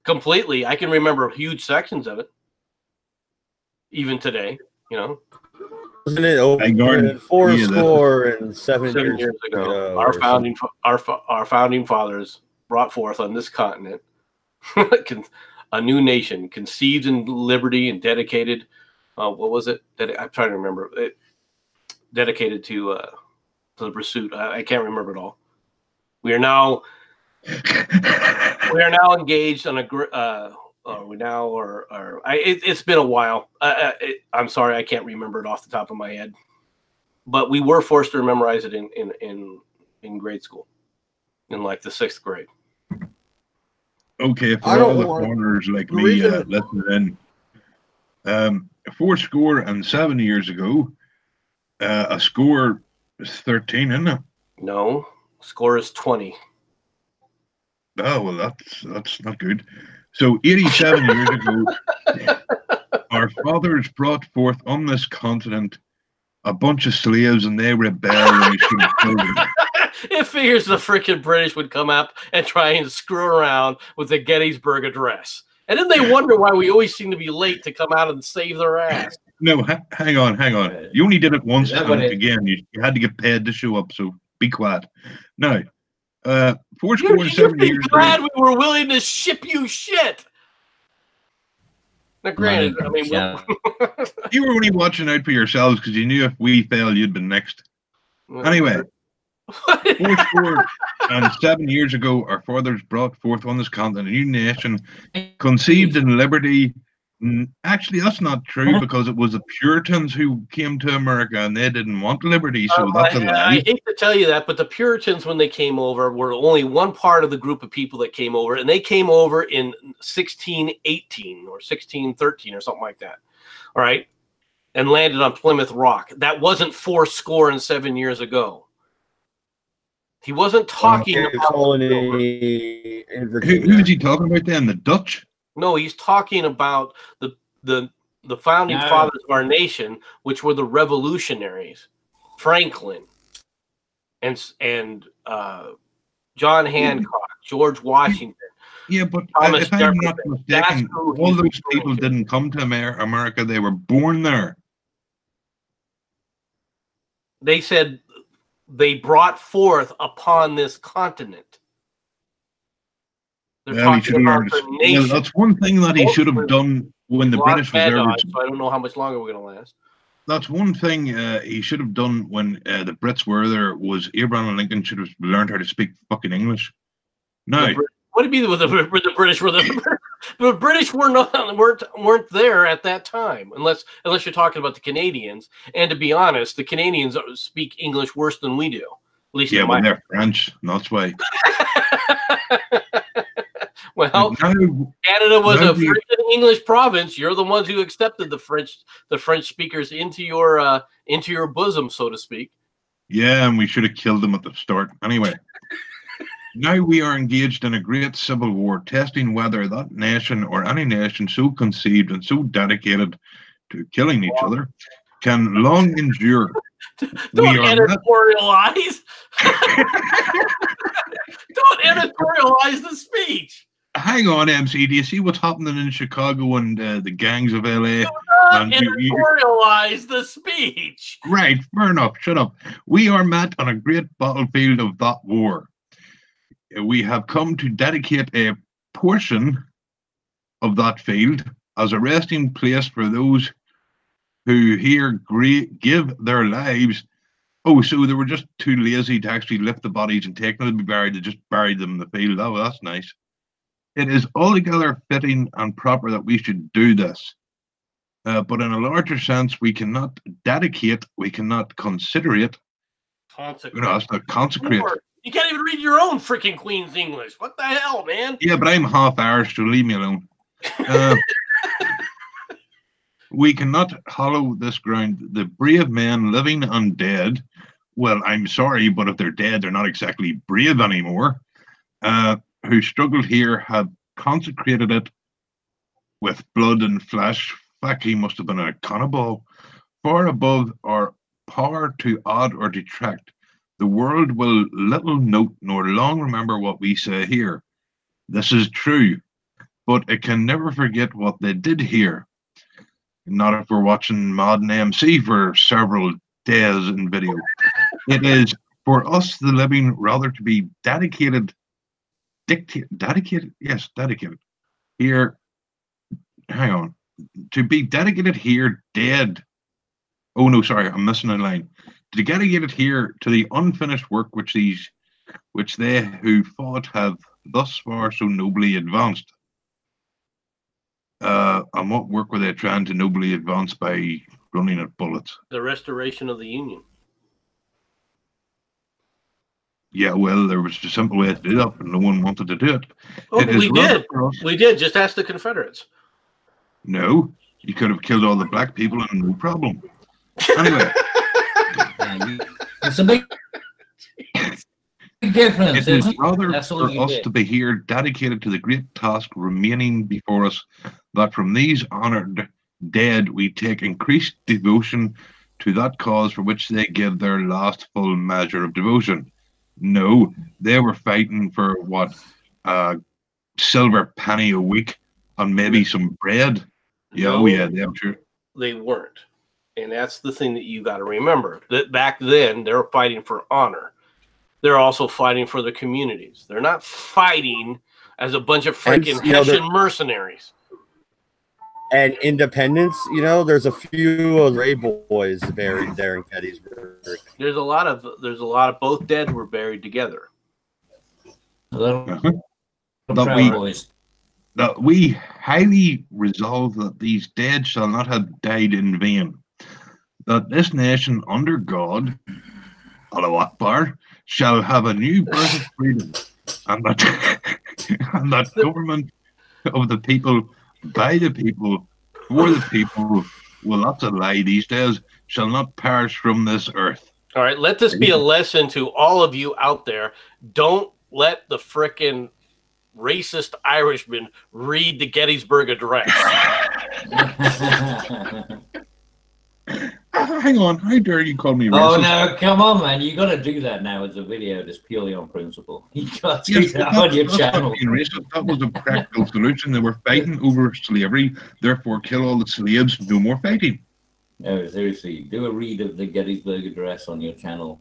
completely. I can remember huge sections of it, even today. Wasn't it over 7 years ago? Our founding fathers brought forth on this continent a new nation, conceived in liberty and dedicated. What was it? I'm trying to remember it. Dedicated to the pursuit. I can't remember it all. We are now engaged on it's been a while. I'm sorry, I can't remember it off the top of my head. But we were forced to memorize it in grade school, in like the 6th grade. Okay, for all the foreigners like me listening in, 407 years ago. A score is 13, isn't it? No, score is 20. Oh, well, that's not good. So 87 years ago, our fathers brought forth on this continent a bunch of slaves, and they rebelled, and we should have killed them. It figures the freaking British would come up and try and screw around with the Gettysburg Address. And then they wonder why we always seem to be late to come out and save their ass. No, hang on. You only did it once, Is that and what it- again, you had to get paid to show up, so be quiet. Now, four You're, score and you're 7 be years glad ago, we were willing to ship you shit. Now, granted, I mean, you were only watching out for yourselves because you knew if we failed, you'd been next. Anyway, 4 score and 7 years ago, our fathers brought forth on this continent a new nation conceived in liberty. Actually, that's not true because it was the Puritans who came to America and they didn't want liberty, so that's a lie. I hate to tell you that, but the Puritans, when they came over, were only one part of the group of people that came over, and they came over in 1618 or 1613 or something like that. All right, and landed on Plymouth Rock. That wasn't 4 score and 7 years ago. He wasn't talking about colony in Who Virginia. is he talking about then? The Dutch? No, he's talking about the founding fathers of our nation, which were the revolutionaries, Franklin and John Hancock, George Washington. Yeah, but Thomas if I'm not Jefferson. mistaken, That's who all he's those referring people to. didn't come to America, they were born there. They said they brought forth upon this continent. They're Well, he talking should have about learned. the Well, nation. that's one thing that he should have done when the British was there. So I don't know how much longer we're going to last. That's one thing he should have done when the Brits were there. Was Abraham Lincoln should have learned how to speak fucking English. Now, what do you mean with the British? Were the British weren't there at that time, unless you're talking about the Canadians. And to be honest, the Canadians speak English worse than we do. At least yeah, but they're French. That's why. Well, Canada was a French and English province. You're the ones who accepted the French speakers into your bosom, so to speak. Yeah, and we should have killed them at the start. Anyway, now we are engaged in a great civil war, testing whether that nation or any nation so conceived and so dedicated to killing each other can long endure. Don't editorialize. Don't editorialize the speech. Hang on, MC. Do you see what's happening in Chicago and the gangs of LA? Do not editorialize the speech. Right, fair enough. Shut up. We are met on a great battlefield of that war. We have come to dedicate a portion of that field as a resting place for those who here give their lives. Oh, so they were just too lazy to actually lift the bodies and take them to be buried. They just buried them in the field. Oh, that's nice. It is altogether fitting and proper that we should do this. But in a larger sense, we cannot dedicate, we cannot consider it. That's not consecrate. You can't even read your own freaking Queen's English. What the hell, man? Yeah, but I'm half Irish, so leave me alone. We cannot hollow this ground. The brave men, living and dead, well, I'm sorry, but if they're dead, they're not exactly brave anymore, who struggled here have consecrated it with blood and flesh. In fact, he must have been a cannibal. Far above our power to add or detract, the world will little note nor long remember what we say here. This is true, but it can never forget what they did here. Not if we're watching MADD MC for several days in video. It is for us, the living, rather to be dedicated. Dedicated here. Hang on. To be dedicated here, dead. Oh no, sorry, I'm missing a line. To be dedicated here to the unfinished work which they who fought have thus far so nobly advanced. And what work were they trying to nobly advance by running at bullets? The restoration of the Union. Yeah, well, there was a simple way to do that, but no one wanted to do it. Oh, we did. We did. Just ask the Confederates. No, you could have killed all the black people and no problem. Anyway. It's a big difference. It is rather for us to be here dedicated to the great task remaining before us, that from these honoured dead we take increased devotion to that cause for which they give their last full measure of devotion. No, they were fighting for what, silver penny a week and maybe some bread. Yeah, no. Oh yeah, I'm sure. they weren't. And that's the thing that you got to remember. That back then, they were fighting for honor. They're also fighting for the communities. They're not fighting as a bunch of freaking Hessian mercenaries. And independence, you know, there's a few of the Ray boys buried there in Gettysburg. There's a lot of both dead were buried together. That we highly resolve that these dead shall not have died in vain. That this nation under God, Allahu Akbar, shall have a new birth of freedom, and that government of the people, by the people, for the people, will not lie these days, shall not perish from this earth. All right, let this be a lesson to all of you out there. Don't let the frickin' racist Irishman read the Gettysburg Address. Hang on, how dare you call me racist? Oh no, come on, man! You got to do that now as a video, just purely on principle. You got to do that on your channel. That was a practical solution. They were fighting over slavery, therefore kill all the slaves. No more fighting. No, seriously, do a read of the Gettysburg Address on your channel.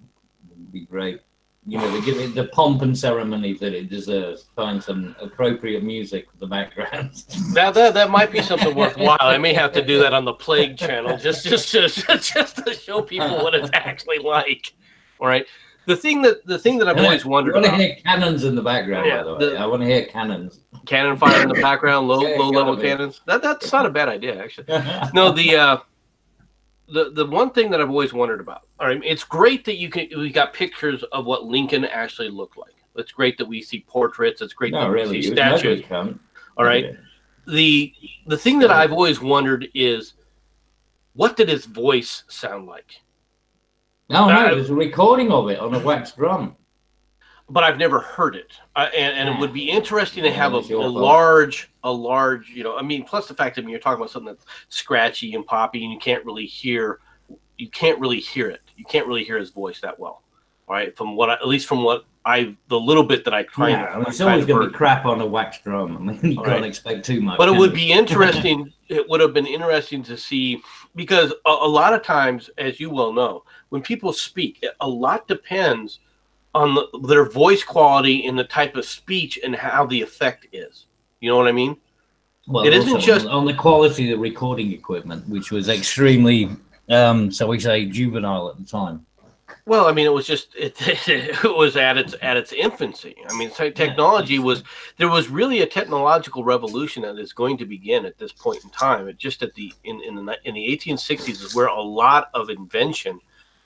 It would be great. You know, they give it the pomp and ceremony that it deserves. Find some appropriate music for the background. Now that might be something worthwhile. I may have to do that on the Plague channel, just to show people what it's actually like. All right. The thing that I've always wondered about. I want to hear cannons in the background, by the way. I want to hear cannons. Cannon fire in the background, low level cannons. That's not a bad idea, actually. No, the one thing that I've always wondered about. All right, it's great that we got pictures of what Lincoln actually looked like. It's great that we see portraits. It's great that we see statues. All right. The thing that I've always wondered is, what did his voice sound like? No, there's a recording of it on a wax drum. But I've never heard it, and it would be interesting to have a large, you know, I mean, plus the fact that you're talking about something that's scratchy and poppy, and you can't really hear it. You can't really hear his voice that well, all right? At least from what the little bit that I tried. Yeah, it's always going to be crap on a wax drum. I mean, you can't expect too much. But it would be interesting. It would have been interesting to see, because a lot of times, as you well know, when people speak, a lot depends on their voice quality and the type of speech and how the effect is. You know what I mean? Well, it isn't just on the quality of the recording equipment, which was extremely, so we say, juvenile at the time. Well, I mean, it was just it was at its infancy. I mean, technology there was really a technological revolution that is going to begin at this point in time. It just in the 1860s is where a lot of invention.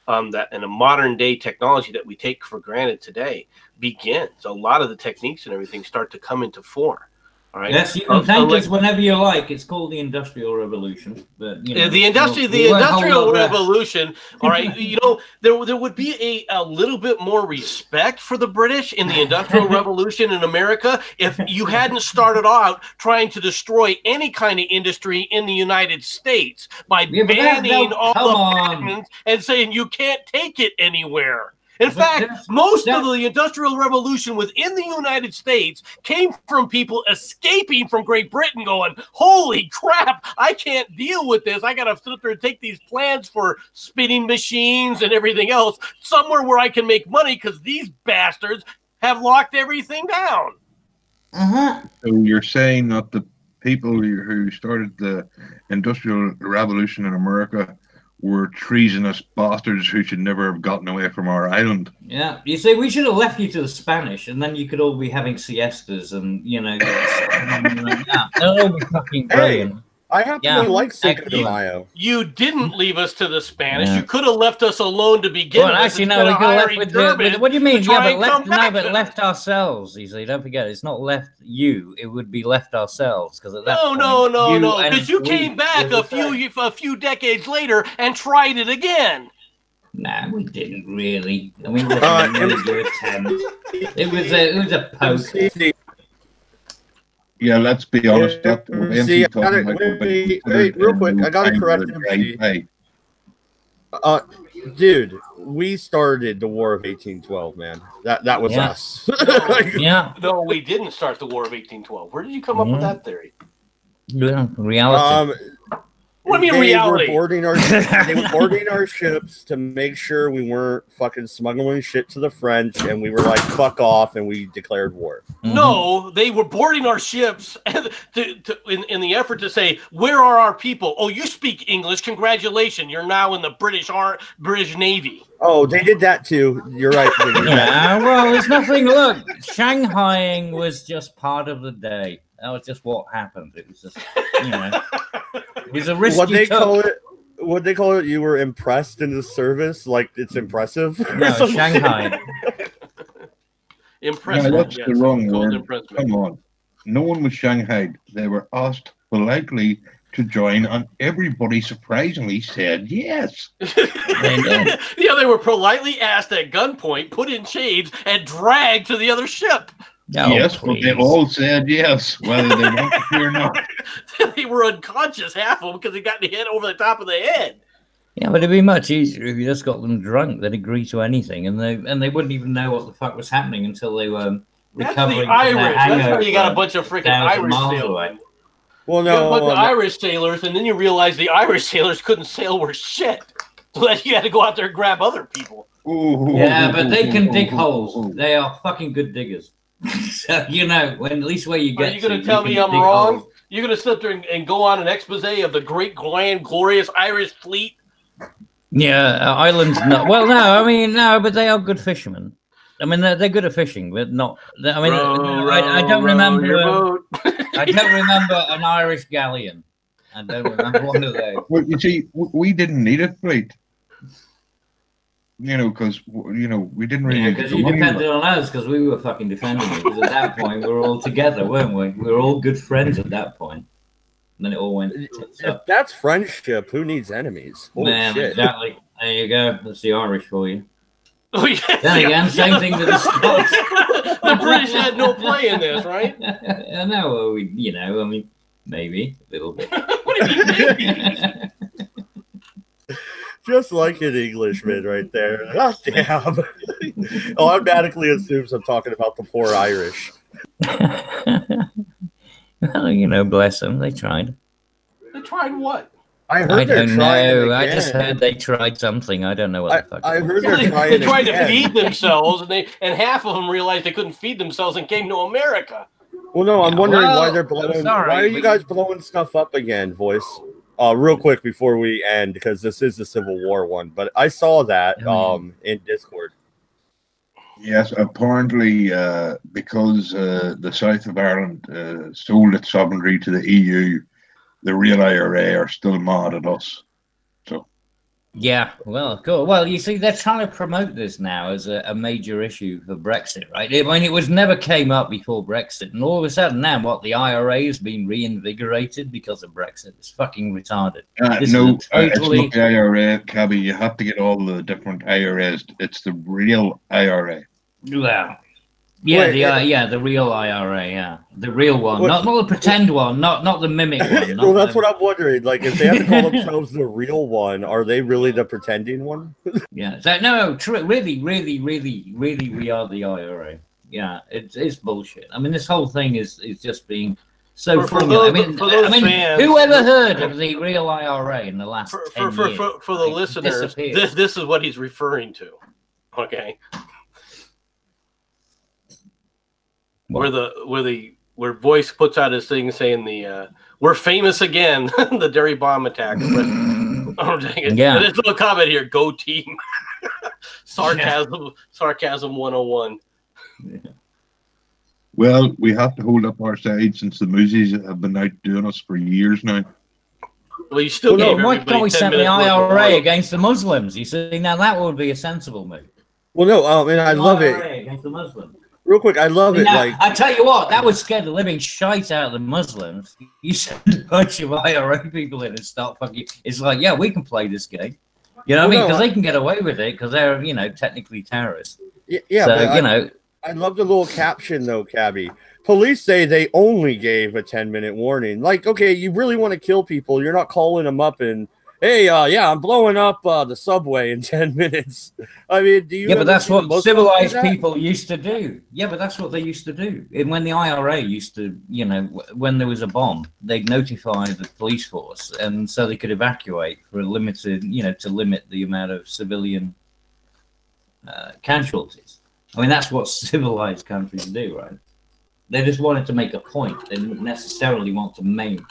That in a modern day technology that we take for granted today begins. A lot of the techniques and everything start to come into form. All right. Yes, you can thank us whenever you like. It's called the Industrial Revolution. But you know, the Industrial Revolution. All right. You know, there would be a little bit more respect for the British in the Industrial Revolution in America if you hadn't started out trying to destroy any kind of industry in the United States by banning all the patents and saying you can't take it anywhere. In fact, most of the Industrial Revolution within the United States came from people escaping from Great Britain going, holy crap, I can't deal with this. I got to sit there and take these plans for spinning machines and everything else somewhere where I can make money because these bastards have locked everything down. So you're saying that the people who started the Industrial Revolution in America were treasonous bastards who should never have gotten away from our island. Yeah, you see, we should have left you to the Spanish, and then you could all be having siestas, and you know, they'll all be fucking brilliant. I happen to like Cinco de Mayo. You didn't leave us to the Spanish. You could have left us alone to begin with. Well, actually, no, we could have left with what do you mean? Yeah, but left ourselves. You see, don't forget, it's not left you. It would be left ourselves because at that point, no, because you came back a few decades later and tried it again. Nah, we didn't really. I mean, it was a really good attempt. It was a poke. Yeah, let's be honest. See, wait, real quick, I gotta correct him. Dude, we started the War of 1812, man. That was us. No, we didn't start the War of 1812. Where did you come up with that theory? Yeah, reality. What do you mean reality? They were boarding our ships to make sure we weren't fucking smuggling shit to the French, and we were like, fuck off, and we declared war. No, they were boarding our ships in the effort to say, where are our people? Oh, you speak English. Congratulations. You're now in the British Navy. Oh, they did that too. You're right. Yeah, well, there's nothing. Look, Shanghaiing was just part of the day. That was just what happened. It was just, you know, it was a risk. What they call it? You were impressed in the service, like it's impressive. No, Shanghai. Impressive. No, that's the wrong word. Come on. No one was shanghaied. They were asked politely to join, and everybody surprisingly said yes. Yeah, they were politely asked at gunpoint, put in chains, and dragged to the other ship. No, yes, please. but they all said yes, whether they wanted to or not. They were unconscious, half of them, because they got hit over the top of the head. Yeah, but it'd be much easier if you just got them drunk. They'd agree to anything, and they wouldn't even know what the fuck was happening until they were recovering. That's the Irish. That's how you got a bunch of freaking Irish sailors. Well, no, a bunch of Irish sailors, and then you realize the Irish sailors couldn't sail worth shit. So that you had to go out there and grab other people. Yeah, but they can dig holes. They are fucking good diggers. So, you know, when at least where you get. Are you going to tell me I'm wrong? Holes. You're going to sit there and go on an expose of the great, grand, glorious Irish fleet? Yeah, islands. Well, no, I mean, no, but they are good fishermen. I mean, they're good at fishing, but not. I mean, I don't remember. I don't remember an Irish galleon. I don't remember one of those. Well, you see, we didn't need a fleet. You know, because, you know, we didn't really... Yeah, because you depended on us, because we were fucking defending it. Because at that point, we were all together, weren't we? We were all good friends at that point. And then it all went tits up. If that's friendship, who needs enemies? Holy Man, shit. exactly. There you go. That's the Irish for you. Oh, yes, Then again, same thing with the Scots. The British had no play in this, right? I know, well, you know, I mean, maybe a little bit. What do you mean, maybe? Just like an Englishman right there. Oh, damn. Automatically assumes I'm talking about the poor Irish. Well, you know, bless them. They tried. They tried what? I don't know. I just heard they tried something. I don't know what the fuck. I heard they're trying. They tried to feed themselves, and half of them realized they couldn't feed themselves and came to America. Well, no, I'm wondering why they're blowing. Why are you guys blowing stuff up again, voice? Real quick before we end, because this is the Civil War one, but I saw that in Discord. Yes, apparently because the south of Ireland sold its sovereignty to the EU, the real IRA are still mad at us. So. Yeah, well, cool. Well, you see, they're trying to promote this now as a major issue for Brexit, right? I mean, it was never came up before Brexit, and all of a sudden now, what, the IRA has been reinvigorated because of Brexit? It's fucking retarded. No, it's not the IRA, Cabby. You have to get all the different IRAs. It's the real IRA. Well, yeah, the real IRA, yeah, the real one, not the pretend one, not the mimic one. Well, that's what I'm wondering. Like, if they have to call themselves the real one, are they really the pretending one? Yeah, so no, really, we are the IRA. Yeah, it's bullshit. I mean, this whole thing is just being so formula. Who ever heard of the real IRA in the last 10 years? For the listeners, this is what he's referring to. Okay. What? Where Voice puts out his thing saying we're famous again, the dairy bomb attack. But, oh dang it! Yeah. There's a little comment here. Go team. Sarcasm 101. Yeah. Well, we have to hold up our side since the movies have been out doing us for years now. Well, you still gave why can't we send the IRA against the Muslims? You see, now that would be a sensible move. Well, no, and I love it. Against the Muslims. Real quick, I love it. Now, like, I tell you what, that would scare the living shite out of the Muslims. You send a bunch of IRA people in and start fucking. It's like, yeah, we can play this game. You know what I mean? Because they can get away with it because they're, you know, technically terrorists. Yeah, so, you know. I love the little caption though, Cabby. Police say they only gave a 10-minute warning. Like, okay, you really want to kill people? You're not calling them up and hey, yeah, I'm blowing up the subway in 10 minutes. I mean, do you? Yeah, but that's what civilized people people used to do. Yeah, but that's what they used to do. And when the IRA used to, you know, when there was a bomb, they'd notify the police force, and so they could evacuate for a limited, you know, to limit the amount of civilian casualties. I mean, that's what civilized countries do, right? They just wanted to make a point. They didn't necessarily want to maim.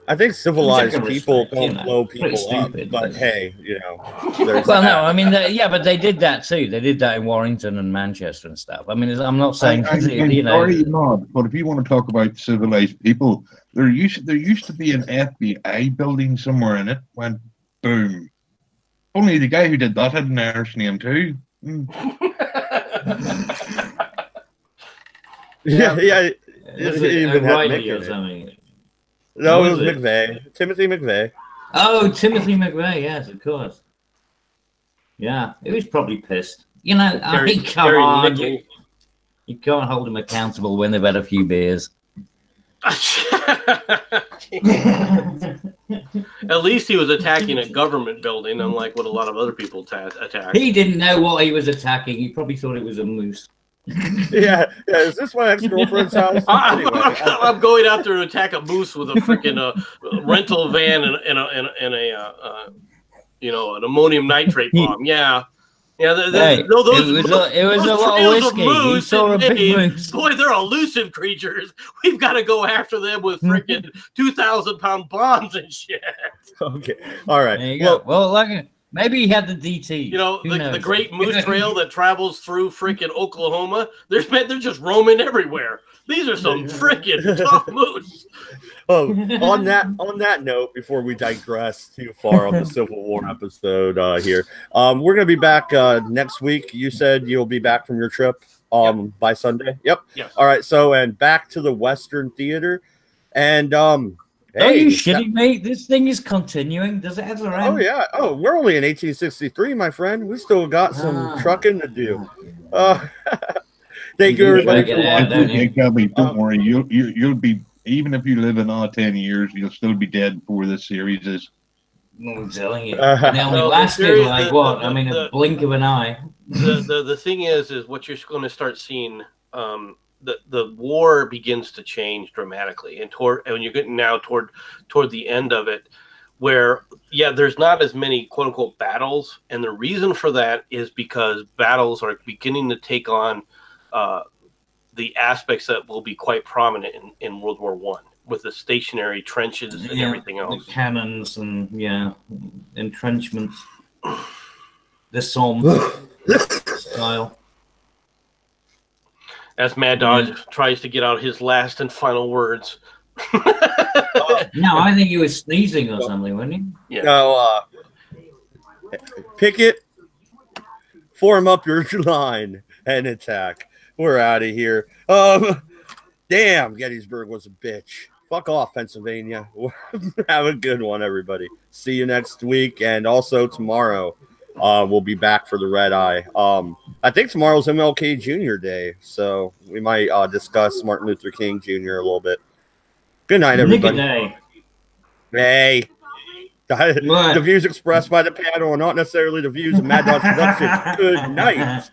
I think civilized people respect, don't you know, blow people stupid, up, but hey, you know. Well, no, I mean, yeah, but they did that too. They did that in Warrington and Manchester and stuff. I mean, I'm not saying, you know. Sorry, not, but if you want to talk about civilized people, there used to be an FBI building somewhere, and it went boom. Only the guy who did that had an Irish name too. Yeah. Was it O'Reilly or something? No, it was McVeigh. Timothy McVeigh. Oh, Timothy McVeigh, yes, of course. Yeah, he was probably pissed. You know, I mean, come on. You can't hold him accountable when they've had a few beers. At least he was attacking a government building, unlike what a lot of other people attack. He didn't know what he was attacking. He probably thought it was a moose. Yeah. Is this my ex-girlfriend's house? I'm going out there to attack a moose with a freaking rental van and a you know, an ammonium nitrate bomb. Yeah. Hey, no, it was a lot of whiskey. You saw a big moose. Boy, they're elusive creatures. We've got to go after them with freaking 2,000-pound bombs and shit. Okay. All right. There you go. Well, like, maybe he had the DT. You know, the Great Moose Trail that travels through freaking Oklahoma. They're just roaming everywhere. These are some freaking tough moose. On that note, before we digress too far on the Civil War episode here, we're gonna be back next week. You said you'll be back from your trip by Sunday. Yep. Yes. All right. So and back to the Western Theater, and Hey, are you shitting me? This thing is continuing. Does it ever end? Oh yeah. Oh, we're only in 1863, my friend. We still got some trucking to do. Thank you, everybody, for watching. Don't worry. You'll be, even if you live another 10 years, you'll still be dead before this series is. I'm telling you. And they only lasted like what? I mean, a blink of an eye. The thing is what you're going to start seeing. The war begins to change dramatically, and when you're getting now toward the end of it, where there's not as many quote unquote battles, and the reason for that is because battles are beginning to take on the aspects that will be quite prominent in World War I, with the stationary trenches and everything else, the cannons and entrenchments, the Somme style. As Mad Dog tries to get out his last and final words. No, I think he was sneezing or something, wasn't he? Yeah. No, Picket, form up your line and attack. We're out of here. Damn, Gettysburg was a bitch. Fuck off, Pennsylvania. Have a good one, everybody. See you next week, and also tomorrow. We'll be back for the red eye. I think tomorrow's MLK Jr. Day, so we might discuss Martin Luther King Jr. a little bit. Good night, everybody. Hey. The views expressed by the panel are not necessarily the views of Mad Dog Productions. Good night.